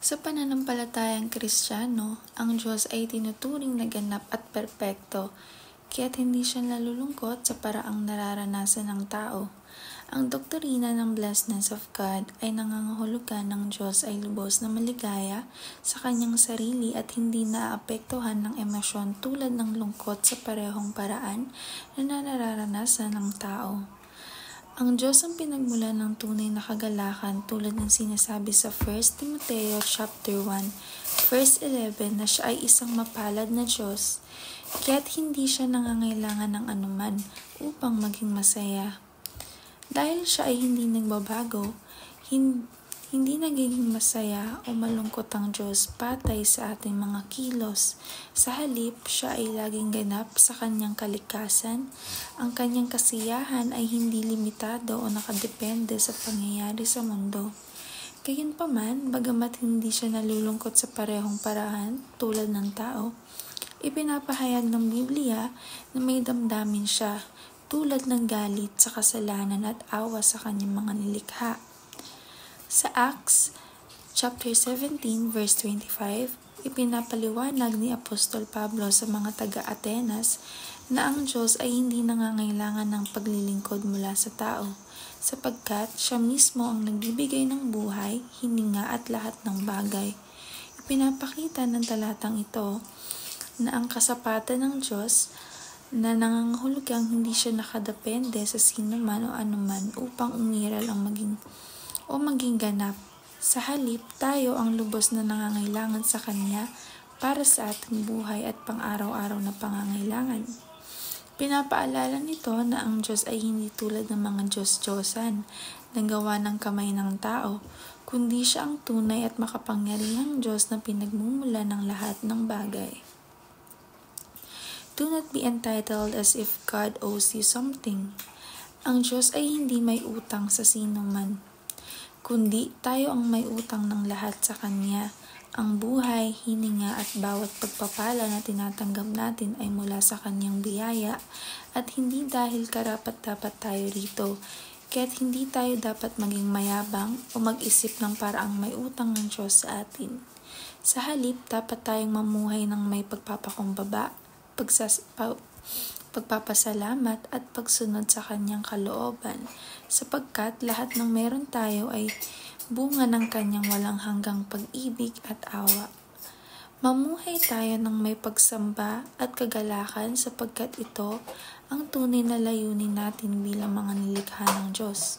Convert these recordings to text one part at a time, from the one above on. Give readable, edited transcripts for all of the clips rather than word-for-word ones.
Sa pananampalatayang Kristiyano, ang Diyos ay tinuturing na ganap at perpekto, kaya't hindi siya nalulungkot sa paraang nararanasan ng tao. Ang doktrina ng blessedness of God ay nangangahulugan ng Diyos ay lubos na maligaya sa kanyang sarili at hindi naaapektuhan ng emosyon tulad ng lungkot sa parehong paraan na nararanasan ng tao. Ang Diyos ang pinagmulan ng tunay na kagalakan tulad ng sinasabi sa 1 Timoteo chapter 1, verse 11 na siya ay isang mapalad na Diyos, kaya't hindi siya nangangailangan ng anuman upang maging masaya. Dahil siya ay hindi nagbabago, hindi nagiging masaya o malungkot ang Diyos patay sa ating mga kilos. Sa halip, siya ay laging ganap sa kanyang kalikasan. Ang kanyang kasiyahan ay hindi limitado o nakadepende sa pangyayari sa mundo. Gayunpaman, bagamat hindi siya nalulungkot sa parehong paraan tulad ng tao, ipinapahayag ng Biblia na may damdamin siya tulad ng galit sa kasalanan at awa sa kanyang mga nilikha. Sa Acts chapter 17 verse 25, ipinapaliwanag ni Apostol Pablo sa mga taga-Atenas na ang Diyos ay hindi nangangailangan ng paglilingkod mula sa tao, sapagkat siya mismo ang nagbibigay ng buhay, hininga at lahat ng bagay. Ipinapakita ng talatang ito na ang kasapatan ng Diyos na nangangahulugang hindi siya nakadepende sa sino man o anuman upang umiral ang maging ganap. Sa halip, tayo ang lubos na nangangailangan sa Kanya para sa ating buhay at pang-araw-araw na pangangailangan. Pinapaalala nito na ang Diyos ay hindi tulad ng mga Diyos-Diyosan na gawa ng kamay ng tao, kundi siya ang tunay at makapangyarihang Diyos na pinagmumula ng lahat ng bagay. Do not be entitled as if God owes you something. Ang Diyos ay hindi may utang sa sino man, kundi tayo ang may utang ng lahat sa Kanya. Ang buhay, hininga at bawat pagpapala na tinatanggap natin ay mula sa Kanyang biyaya at hindi dahil karapat-dapat tayo rito, kaya't hindi tayo dapat maging mayabang o mag-isip ng paraang may utang ng Diyos sa atin. Sa halip, dapat tayong mamuhay ng may pagpapakumbaba, pagpapasalamat at pagsunod sa kanyang kalooban, sapagkat lahat ng meron tayo ay bunga ng kanyang walang hanggang pag-ibig at awa. Mamuhay tayo ng may pagsamba at kagalakan sapagkat ito ang tunay na layunin natin bilang mga nilikha ng Diyos.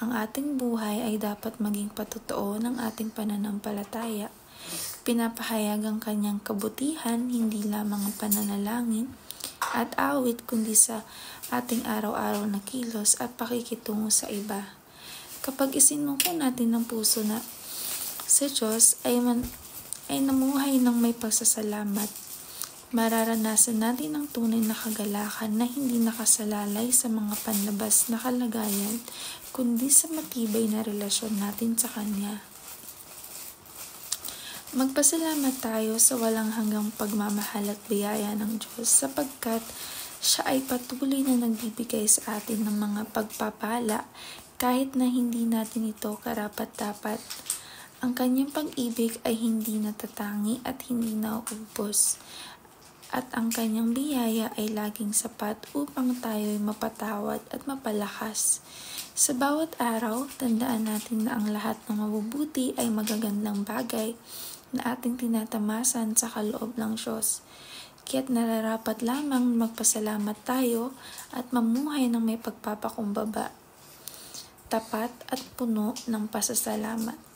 Ang ating buhay ay dapat maging patotoo ng ating pananampalataya. Pinapahayag ang kanyang kabutihan, hindi lamang ang pananalangin at awit kundi sa ating araw-araw na kilos at pakikitungo sa iba. Kapag isinuko natin ng puso na sa Diyos ay namuhay ng may pagsasalamat, mararanasan natin ang tunay na kagalakan na hindi nakasalalay sa mga panlabas na kalagayan kundi sa matibay na relasyon natin sa Kanya. Magpasalamat tayo sa walang hanggang pagmamahal at biyaya ng Diyos sapagkat siya ay patuloy na nagbibigay sa atin ng mga pagpapala kahit na hindi natin ito karapat-dapat. Ang kanyang pag-ibig ay hindi natatangi at hindi nauubos, at ang kanyang biyaya ay laging sapat upang tayo ay mapatawad at mapalakas. Sa bawat araw, tandaan natin na ang lahat ng mabubuti ay magagandang bagay na ating tinatamasan sa kaloob ng Diyos. Kaya't nararapat lamang magpasalamat tayo at mamuhay ng may pagpapakumbaba, tapat at puno ng pasasalamat.